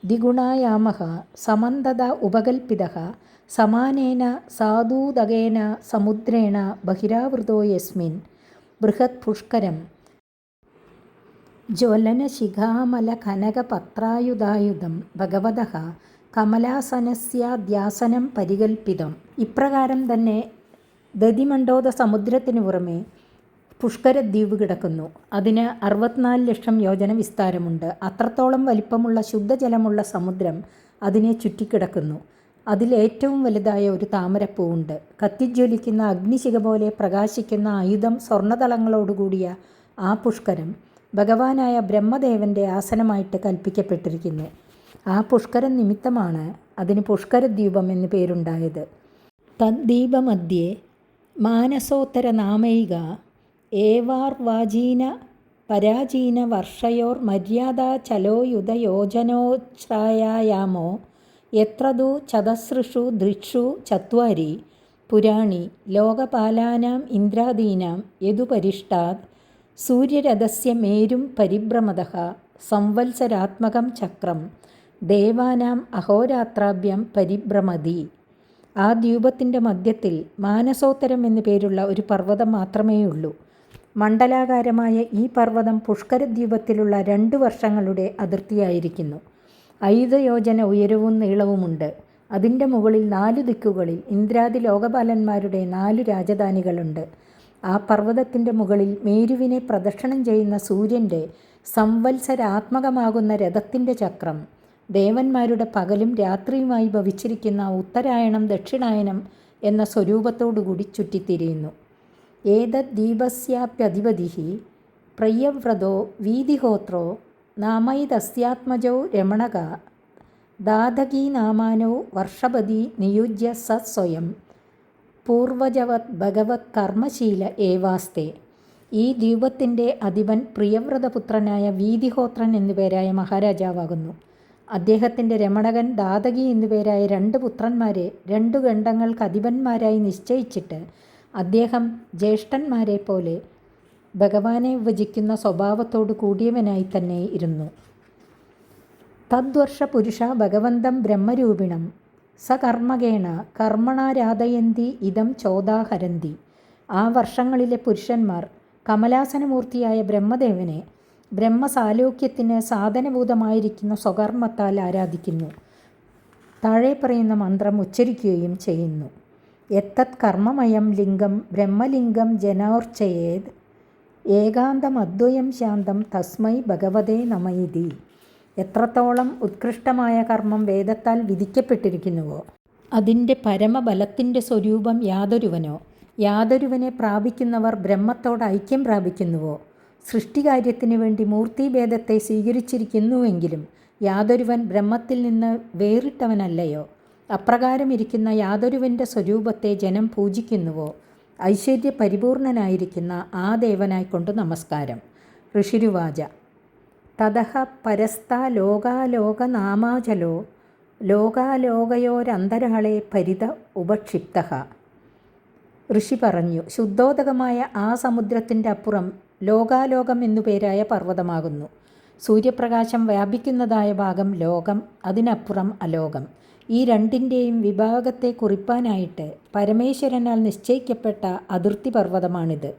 ദ്വിഗുണായാമഃ സമന്തത ഉപകൽപ്പിതഃ സമാനേന സാധൂദകേന സമുദ്രേണ ബഹിരാവൃതോ യസ്മിൻ ബൃഹത് പുഷ്കരം ജ്വലനശിഖാമലകനകപത്രായുധായുധം ഭഗവതഃ കമലാസനസ്യാദ്യാസനം പരികൽപ്പിതം. ഇപ്രകാരം തന്നെ ദതിമണ്ഡോദ സമുദ്രത്തിനു പുറമെ പുഷ്കരദ്വീപ് കിടക്കുന്നു. അതിന് 64 ലക്ഷം യോജന വിസ്താരമുണ്ട്. അത്രത്തോളം വലിപ്പമുള്ള ശുദ്ധജലമുള്ള സമുദ്രം അതിനെ ചുറ്റിക്കിടക്കുന്നു. അതിലേറ്റവും വലുതായ ഒരു താമരപ്പൂവുണ്ട്. കത്തിജ്വലിക്കുന്ന അഗ്നിശിഖ പോലെ പ്രകാശിക്കുന്ന ആയുധം സ്വർണ്ണതളങ്ങളോടുകൂടിയ ആ പുഷ്കരം ഭഗവാനായ ബ്രഹ്മദേവൻ്റെ ആസനമായിട്ട് കൽപ്പിക്കപ്പെട്ടിരിക്കുന്നു. ആ പുഷ്കരം നിമിത്തമാണ് അതിന് പുഷ്കരദ്വീപം എന്ന് പേരുണ്ടായത്. തദ്ദ്വീപമധ്യേ മാനസോത്തരനാമൈക ഏവാർവാചീന പരാചീന വർഷയോർ മര്യാദാചലോയുധയോജനോച്ഛ്രായായാമോ യത്രതു ചതസൃഷു ദൃക്ഷു ചത്വാരി പുരാണി ലോകപാലാനാം ഇന്ദ്രാദീനാം യദുപരിഷ്ടാത് സൂര്യരഥസ്യ മേരും പരിഭ്രമതഃ സംവത്സരാത്മകം ചക്രം ദേവാനാം അഹോരാത്രാഭ്യം പരിഭ്രമതി. ആ ദ്വീപത്തിൻ്റെ മധ്യത്തിൽ മാനസോത്തരം എന്നു പേരുള്ള ഒരു പർവ്വതം മാത്രമേയുള്ളൂ. മണ്ഡലാകാരമായ ഈ പർവ്വതം പുഷ്കരദ്വീപത്തിലുള്ള 2 വർഷങ്ങളുടെ അതിർത്തിയായിരിക്കുന്നു. 5 യോജന ഉയരവും നീളവുമുണ്ട്. അതിൻ്റെ മുകളിൽ 4 ദിക്കുകളിൽ ഇന്ദ്രാദി ലോകപാലന്മാരുടെ 4 രാജധാനികളുണ്ട്. ആ പർവ്വതത്തിൻ്റെ മുകളിൽ മേരുവിനെ പ്രദക്ഷിണം ചെയ്യുന്ന സൂര്യൻ്റെ സംവത്സരാത്മകമാകുന്ന രഥത്തിൻ്റെ ചക്രം ദേവന്മാരുടെ പകലും രാത്രിയുമായി ഭവിച്ചിരിക്കുന്ന ഉത്തരായണം ദക്ഷിണായനം എന്ന സ്വരൂപത്തോടുകൂടി ചുറ്റിത്തിരിയുന്നു. ഏതദ്ദീപസ്യാപ്യധിപതിഃ പ്രയവ്രതോ വീതിഹോത്രോ നാമൈതസ്യാത്മജോ രമണക ദാതകീനാമാനോ വർഷപതി നിയുജ്യ സ സ്വയം പൂർവജവത് ഭഗവത് കർമ്മശീല ഏവാസ്തേ. ഈ ദ്വീപത്തിൻ്റെ അധിപൻ പ്രിയവ്രതപുത്രനായ വീതിഹോത്രൻ എന്നുപേരായ മഹാരാജാവാകുന്നു. അദ്ദേഹത്തിൻ്റെ രമണകൻ ദാതകി എന്നുപേരായ 2 പുത്രന്മാരെ 2 ഖണ്ഡങ്ങൾക്ക് അധിപന്മാരായി നിശ്ചയിച്ചിട്ട് അദ്ദേഹം ജ്യേഷ്ഠന്മാരെ പോലെ ഭഗവാനെ വിഭജിക്കുന്ന സ്വഭാവത്തോടു കൂടിയവനായി തന്നെ ഇരുന്നു. തദ്വർഷ പുരുഷ ഭഗവന്തം ബ്രഹ്മരൂപിണം സകർമ്മകേണ കർമ്മണാരാധയന്തി ഇതം ചോദാഹരന്തി. ആ വർഷങ്ങളിലെ പുരുഷന്മാർ കമലാസനമൂർത്തിയായ ബ്രഹ്മദേവനെ ബ്രഹ്മസാലോക്യത്തിന് സാധനഭൂതമായിരിക്കുന്ന സ്വകർമ്മത്താൽ ആരാധിക്കുന്നു. താഴെ പറയുന്ന മന്ത്രം ഉച്ചരിക്കുകയും ചെയ്യുന്നു. എത്തത് കർമ്മമയം ലിംഗം ബ്രഹ്മലിംഗം ജനോർച്ചയേത് ഏകാന്തമദ്വയം ശാന്തം തസ്മൈ ഭഗവതേ നമയിതി. എത്രത്തോളം ഉത്കൃഷ്ടമായ കർമ്മം വേദത്താൽ വിധിക്കപ്പെട്ടിരിക്കുന്നുവോ അതിൻ്റെ പരമബലത്തിൻ്റെ സ്വരൂപം യാതൊരുവനെ പ്രാപിക്കുന്നവർ ബ്രഹ്മത്തോട് ഐക്യം പ്രാപിക്കുന്നുവോ, സൃഷ്ടികാര്യത്തിന് വേണ്ടി മൂർത്തിഭേദത്തെ സ്വീകരിച്ചിരിക്കുന്നുവെങ്കിലും യാതൊരുവൻ ബ്രഹ്മത്തിൽ നിന്ന് വേറിട്ടവനല്ലയോ, അപ്രകാരം ഇരിക്കുന്ന യാതൊരുവൻ്റെ സ്വരൂപത്തെ ജനം പൂജിക്കുന്നുവോ, ഐശ്വര്യപരിപൂർണനായിരിക്കുന്ന ആ ദേവനായിക്കൊണ്ട് നമസ്കാരം. ഋഷിരുവാച തതഃ പരസ്താ ലോകാലോകനാമാചലോ ലോകാലോകയോരന്തരാളെ പരിത ഉപക്ഷിപ്തഃ. ഋഷി പറഞ്ഞു, ശുദ്ധോദകമായ ആ സമുദ്രത്തിൻ്റെ അപ്പുറം ലോകാലോകം എന്നുപേരായ പർവ്വതമാകുന്നു. സൂര്യപ്രകാശം വ്യാപിക്കുന്നതായ ഭാഗം ലോകം, അതിനപ്പുറം അലോകം. ഈ രണ്ടിൻ്റെയും വിഭാഗത്തെ കുറിപ്പാനായിട്ട് പരമേശ്വരനാൽ നിശ്ചയിക്കപ്പെട്ട അതിർത്തി പർവ്വതമാണിത്.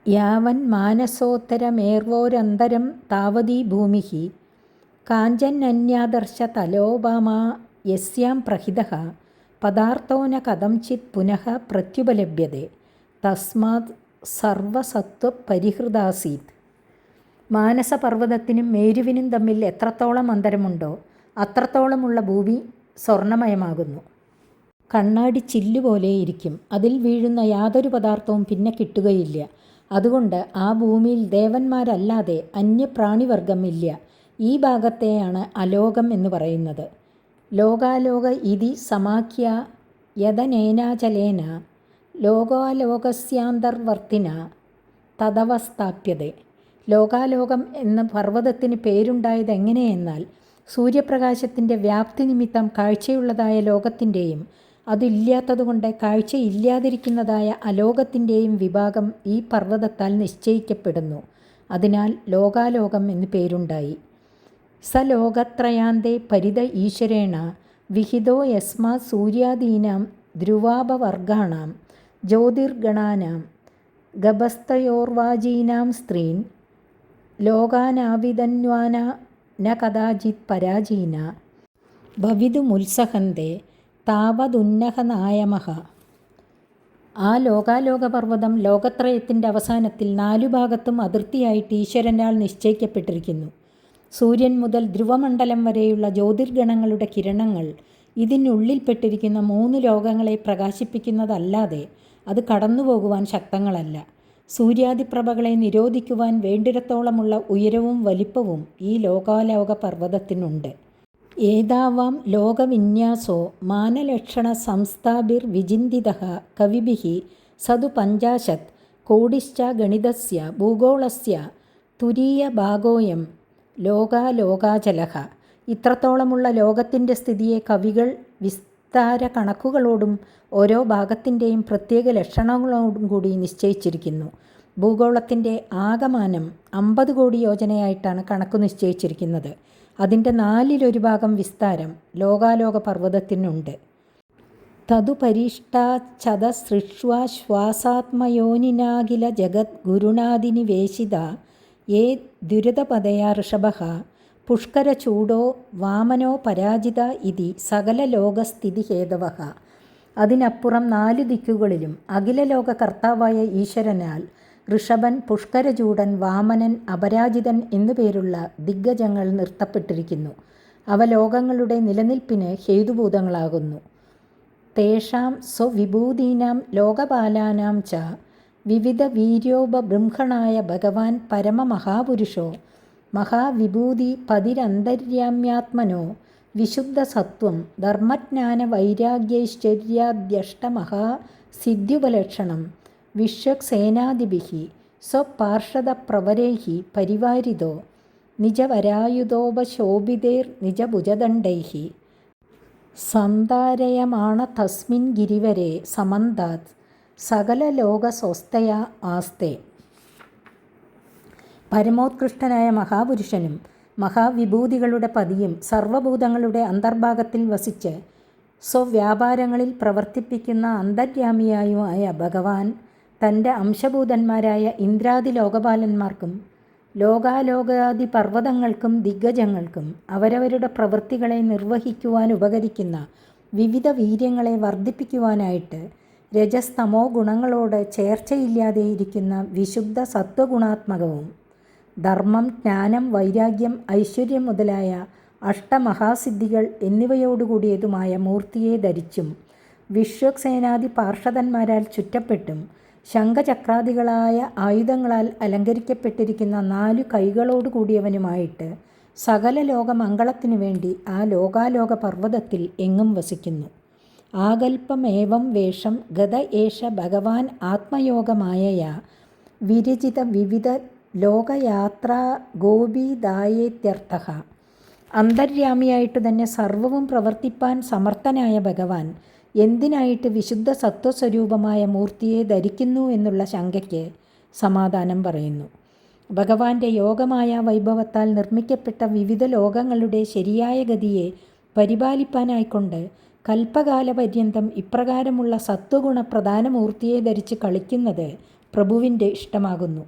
യാവൻ മാനസോത്തരമേർവോരന്തരം താവതീ ഭൂമിഃ കാഞ്ചനന്യാദർശ തലോപമാ യസ്യാം പ്രഹിതഃ പദാർത്ഥോ ന കഥംചിത് പുനഃ പ്രത്യുപലഭ്യതേ തസ്മാത് സർവസത്വപരിഹൃതാസീത്. മാനസപർവ്വതത്തിനും മേരുവിനും തമ്മിൽ എത്രത്തോളം അന്തരമുണ്ടോ അത്രത്തോളമുള്ള ഭൂമി സ്വർണ്ണമയമാകുന്നു. കണ്ണാടി ചില്ലുപോലെ ഇരിക്കും. അതിൽ വീഴുന്ന യാതൊരു പദാർത്ഥവും പിന്നെ കിട്ടുകയില്ല. അതുകൊണ്ട് ആ ഭൂമിയിൽ ദേവന്മാരല്ലാതെ അന്യപ്രാണിവർഗം ഇല്ല. ഈ ഭാഗത്തെയാണ് അലോകം എന്ന് പറയുന്നത്. ലോകാലോക ഇതി സമാഖ്യ യദനേനാചലേന ലോകാലോകസ്യാന്തർവർത്തിന തദവസ്ഥാപ്യതേ. ലോകാലോകം എന്ന പർവ്വതത്തിന് പേരുണ്ടായത് എങ്ങനെയെന്നാൽ സൂര്യപ്രകാശത്തിൻ്റെ വ്യാപ്തി നിമിത്തം കാഴ്ചയുള്ളതായ ലോകത്തിൻ്റെയും അതില്ലാത്തതുകൊണ്ട് കാഴ്ചയില്ലാതിരിക്കുന്നതായ അലോകത്തിൻ്റെയും വിഭാഗം ഈ പർവ്വതത്താൽ നിശ്ചയിക്കപ്പെടുന്നു. അതിനാൽ ലോകാലോകം എന്ന് പേരുണ്ടായി. സ ലോകത്രയാന്തേ പരിത ഈശ്വരേണ വിഹിതോ യസ്മാത് സൂര്യാദീനാം ധ്രുവാപവർഗാണാം ജ്യോതിർഗണാനാം ഗഭസ്തയോർവാജീനാം സ്ത്രീൻ ലോകാനാവിദന്വാന ന കഥാചിത് പരാജീന ഭവിതുമുത്സഹന്തെ താവതുന്നഹനായമഹ. ആ ലോകാലോകപർവ്വതം ലോകത്രയത്തിൻ്റെ അവസാനത്തിൽ 4 ഭാഗത്തും അതിർത്തിയായിട്ട് ഈശ്വരനാൽ നിശ്ചയിക്കപ്പെട്ടിരിക്കുന്നു. സൂര്യൻ മുതൽ ധ്രുവമണ്ഡലം വരെയുള്ള ജ്യോതിർഗണങ്ങളുടെ കിരണങ്ങൾ ഇതിനുള്ളിൽപ്പെട്ടിരിക്കുന്ന 3 ലോകങ്ങളെ പ്രകാശിപ്പിക്കുന്നതല്ലാതെ അത് കടന്നുപോകുവാൻ ശക്തങ്ങളല്ല. സൂര്യാദിപ്രഭകളെ നിരോധിക്കുവാൻ വേണ്ടിടത്തോളമുള്ള ഉയരവും വലിപ്പവും ഈ ലോകാലോക പർവ്വതത്തിനുണ്ട്. ഏതാവാം ലോകവിന്യാസോ മാനലക്ഷണ സംസ്ഥാഭിർവിചിന്തിതഃ കവിഭിഃ സതു 50 കോടിശ്ച ഗണിതസ്യ ഭൂഗോളസ്യ തുരീയഭാഗോയം ലോകാലോകാചലഃ. ഇത്രത്തോളമുള്ള ലോകത്തിൻ്റെ സ്ഥിതിയെ കവികൾ വിസ്താര കണക്കുകളോടും ഓരോ ഭാഗത്തിൻ്റെയും പ്രത്യേക ലക്ഷണങ്ങളോടും കൂടി നിശ്ചയിച്ചിരിക്കുന്നു. ഭൂഗോളത്തിൻ്റെ ആകമാനം 50 കോടി യോജനയായിട്ടാണ് കണക്ക് നിശ്ചയിച്ചിരിക്കുന്നത്. അതിൻ്റെ 4/1 ഭാഗം വിസ്താരം ലോകാലോക പർവ്വതത്തിനുണ്ട്. തതുപരിഷ്ടാച്ഛതസൃഷ്വാ ശ്വാസാത്മയോനിനാഖില ജഗത് ഗുരുനാദിനിവേശിത യേ ദുരിതപദയാ ഋഷഭഃ പുഷ്കരചൂഡോ വാമനോ പരാജിത ഇതി സകലലോകസ്ഥിതിഹേതവഃ. അതിനപ്പുറം 4 ദിക്കുകളിലും അഖിലലോക കർത്താവായ ഈശ്വരനാൽ ഋഷഭൻ, പുഷ്കരചൂഡൻ, വാമനൻ, അപരാജിതൻ എന്നുപേരുള്ള ദിഗ്ഗജങ്ങൾ നിർത്തപ്പെട്ടിരിക്കുന്നു. അവ ലോകങ്ങളുടെ നിലനിൽപ്പിന് ഹേതുഭൂതങ്ങളാകുന്നു. തേഷാം സ്വവിഭൂതീനാം ലോകപാലാനാം ച വിവിധ വീര്യോപബൃംഹണായ ഭഗവാൻ പരമമഹാപുരുഷോ മഹാവിഭൂതി പതിരന്തര്യാമ്യാത്മനോ വിശുദ്ധസത്വം ധർമ്മജ്ഞാനവൈരാഗ്യൈശ്വര്യാദ്യഷ്ടമഹാസിദ്ധ്യുപലക്ഷണം വിശ്വക്സേനാദിഭിഃ സ്വപാർഷദപ്രവരൈഃ പരിവാരിതോ നിജവരായുധോപശോഭിതൈർനിജഭുജദണ്ഡൈഃ സന്ധാരയമാണ തസ്മിൻ ഗിരിവരെ സമന്താത് സകലലോകസ്വസ്ഥയാ ആസ്തേ. പരമോത്കൃഷ്ടനായ മഹാപുരുഷനും മഹാവിഭൂതികളുടെ പതിയും സർവഭൂതങ്ങളുടെ അന്തർഭാഗത്തിൽ വസിച്ച് സ്വവ്യാപാരങ്ങളിൽ പ്രവർത്തിപ്പിക്കുന്ന അന്തര്യാമിയായുമായ ഭഗവാൻ തൻ്റെ അംശഭൂതന്മാരായ ഇന്ദ്രാദി ലോകപാലന്മാർക്കും ലോകാലോകാദി പർവ്വതങ്ങൾക്കും ദിഗ്ഗജങ്ങൾക്കും അവരവരുടെ പ്രവൃത്തികളെ നിർവഹിക്കുവാൻ ഉപകരിക്കുന്ന വിവിധ വീര്യങ്ങളെ വർദ്ധിപ്പിക്കുവാനായിട്ട് രജസ്തമോ ഗുണങ്ങളോട് ചേർച്ചയില്ലാതെ ഇരിക്കുന്ന വിശുദ്ധ സത്വഗുണാത്മകവും ധർമ്മം, ജ്ഞാനം, വൈരാഗ്യം, ഐശ്വര്യം മുതലായ അഷ്ടമഹാസിദ്ധികൾ എന്നിവയോടുകൂടിയതുമായ മൂർത്തിയെ ധരിച്ചും വിശ്വക്സേനാദി പാർഷദന്മാരാൽ ചുറ്റപ്പെട്ടും ശംഖചക്രാദികളായ ആയുധങ്ങളാൽ അലങ്കരിക്കപ്പെട്ടിരിക്കുന്ന 4 കൈകളോട് കൂടിയവനുമായിട്ട് സകല ലോകമംഗളത്തിനു വേണ്ടി ആ ലോകാലോക പർവ്വതത്തിൽ എങ്ങും വസിക്കുന്നു. ആകൽപമേവം വേഷം ഗത ഏഷ ഭഗവാൻ ആത്മയോഗമായയാ വിരചിത വിവിധ ലോകയാത്രാ ഗോപീദായേത്യർത്ഥഃ. അന്തര്യാമിയായിട്ട് തന്നെ സർവവും പ്രവർത്തിപ്പാൻ സമർത്ഥനായ ഭഗവാൻ എന്തിനായിട്ട് വിശുദ്ധ സത്വസ്വരൂപമായ മൂർത്തിയെ ധരിക്കുന്നു എന്നുള്ള ശങ്കയ്ക്ക് സമാധാനം പറയുന്നു. ഭഗവാന്റെ യോഗമായ വൈഭവത്താൽ നിർമ്മിക്കപ്പെട്ട വിവിധ ലോകങ്ങളുടെ ശരിയായ ഗതിയെ പരിപാലിപ്പാനായിക്കൊണ്ട് കൽപ്പകാലപര്യന്തം ഇപ്രകാരമുള്ള സത്വഗുണ പ്രധാന മൂർത്തിയെ ധരിച്ച് കളിക്കുന്നത് പ്രഭുവിൻ്റെ ഇഷ്ടമാകുന്നു.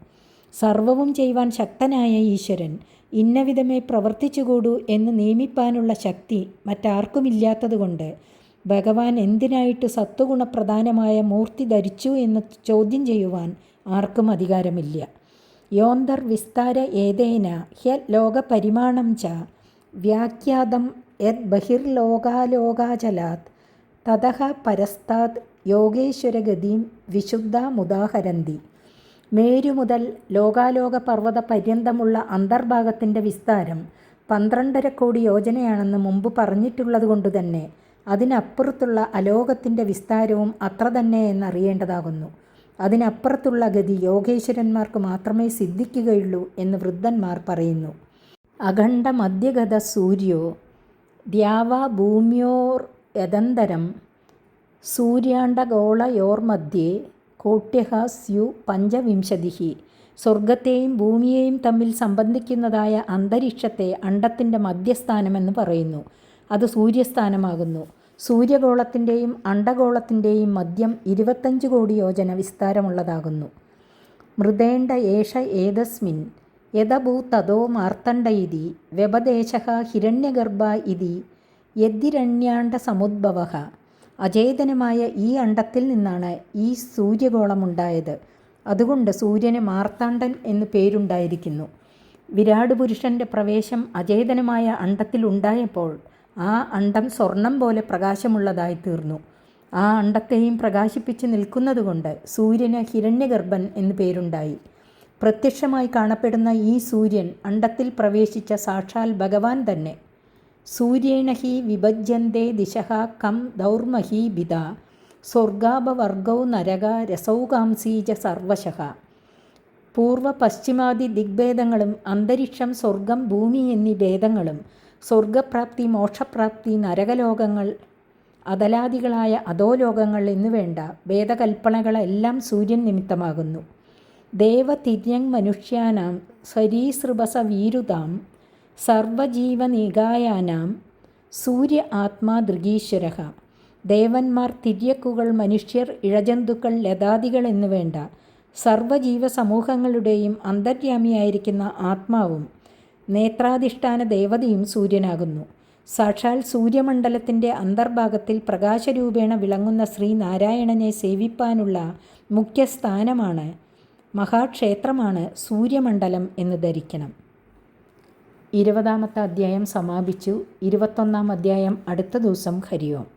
സർവവും ചെയ്യുവാൻ ശക്തനായ ഈശ്വരൻ ഇന്നവിധമേ പ്രവർത്തിച്ചുകൂടൂ എന്ന് നിയമിപ്പാനുള്ള ശക്തി മറ്റാർക്കുമില്ലാത്തതുകൊണ്ട് ഭഗവാൻ എന്തിനായിട്ട് സത്വഗുണപ്രധാനമായ മൂർത്തി ധരിച്ചു എന്ന് ചോദ്യം ചെയ്യുവാൻ ആർക്കും അധികാരമില്ല. യോന്തർ വിസ്താര ഏതേന ഹ്യ ലോകപരിമാണം ച വ്യാഖ്യാതം യത് ബഹിർലോകാലോകാചലാത് തതഃ പരസ്താത് യോഗേശ്വരഗതിം വിശുദ്ധാമുദാഹരന്തി. മേരു മുതൽ ലോകാലോക പർവ്വത പര്യന്തമുള്ള അന്തർഭാഗത്തിൻ്റെ വിസ്താരം 12.5 കോടി യോജനയാണെന്ന് മുമ്പ് പറഞ്ഞിട്ടുള്ളത് തന്നെ അതിനപ്പുറത്തുള്ള അലോകത്തിൻ്റെ വിസ്താരവും അത്ര തന്നെ എന്നറിയേണ്ടതാകുന്നു. അതിനപ്പുറത്തുള്ള ഗതി യോഗേശ്വരന്മാർക്ക് മാത്രമേ സിദ്ധിക്കുകയുള്ളൂ എന്ന് വൃദ്ധന്മാർ പറയുന്നു. അഖണ്ഡ മധ്യഗത സൂര്യോ ദ്യാവാ ഭൂമ്യോർ യദന്തരം സൂര്യാണ്ഡഗോളയോർമധ്യേ കോട്യഃ സ്യു 25. സ്വർഗത്തെയും ഭൂമിയെയും തമ്മിൽ സംബന്ധിക്കുന്നതായ അന്തരീക്ഷത്തെ അണ്ഡത്തിൻ്റെ മധ്യസ്ഥാനമെന്ന് പറയുന്നു. അത് സൂര്യസ്ഥാനമാകുന്നു. സൂര്യഗോളത്തിൻ്റെയും അണ്ഡഗോളത്തിൻ്റെയും മധ്യം 25 കോടി യോജന വിസ്താരമുള്ളതാകുന്നു. മൃദേണ്ട ഏഷ ഏതസ്മിൻ യദഭൂതതോ മാർത്തണ്ഡ ഇതി വ്യപദേശഃ ഹിരണ്യഗർഭ ഇതി യദ്ധിരണ്യാണ്ഡ സമുദ്ഭവഃ. അചേതനമായ ഈ അണ്ഡത്തിൽ നിന്നാണ് ഈ സൂര്യഗോളമുണ്ടായത്. അതുകൊണ്ട് സൂര്യന് മാർത്താണ്ഡൻ എന്ന് പേരുണ്ടായിരിക്കുന്നു. വിരാട് പുരുഷൻ്റെ പ്രവേശം അചേതനമായ അണ്ഡത്തിലുണ്ടായപ്പോൾ ആ അണ്ഡം സ്വർണം പോലെ പ്രകാശമുള്ളതായി തീർന്നു. ആ അണ്ഡത്തെയും പ്രകാശിപ്പിച്ച് നിൽക്കുന്നതുകൊണ്ട് സൂര്യന് ഹിരണ്യഗർഭൻ എന്ന് പേരുണ്ടായി. പ്രത്യക്ഷമായി കാണപ്പെടുന്ന ഈ സൂര്യൻ അണ്ഡത്തിൽ പ്രവേശിച്ച സാക്ഷാൽ ഭഗവാൻ തന്നെ. സൂര്യേണ ഹി വിഭജ്യന്തേ ദിശഃ കം ദൗർമഹീഭിത സ്വർഗാപവർഗൗ നരക രസൗകാംസീജ സർവശഃ. പൂർവ പശ്ചിമാദി ദിഗ്ഭേദങ്ങളും അന്തരിക്ഷം, സ്വർഗം, ഭൂമി എന്നീ ഭേദങ്ങളും സ്വർഗപ്രാപ്തി, മോക്ഷപ്രാപ്തി, നരകലോകങ്ങൾ, അദലാദികളായ അധോലോകങ്ങൾ എന്നുവേണ്ട ഭേദകൽപ്പനകളെല്ലാം സൂര്യൻ നിമിത്തമാകുന്നു. ദേവതിര്യങ് മനുഷ്യാനാം സരീസൃപസ വീരുതാം സർവജീവനികായാനാം സൂര്യ ആത്മാ ദൃഗീശ്വരഃ. ദേവന്മാർ, തിര്യക്കുകൾ, മനുഷ്യർ, ഇഴജന്തുക്കൾ, ലതാദികൾ എന്നുവേണ്ട സർവജീവസമൂഹങ്ങളുടെയും അന്തര്യാമിയായിരിക്കുന്ന ആത്മാവും നേത്രാധിഷ്ഠാന ദേവതയും സൂര്യനാകുന്നു. സാക്ഷാൽ സൂര്യമണ്ഡലത്തിൻ്റെ അന്തർഭാഗത്തിൽ പ്രകാശരൂപേണ വിളങ്ങുന്ന ശ്രീനാരായണനെ സേവിപ്പാനുള്ള മുഖ്യസ്ഥാനമാണ്, മഹാക്ഷേത്രമാണ് സൂര്യമണ്ഡലം എന്ന് ധരിക്കണം. 20-ാമത്തെ അധ്യായം സമാപിച്ചു. 21-ാം അധ്യായം അടുത്ത ദിവസം. ഹരി ഓം.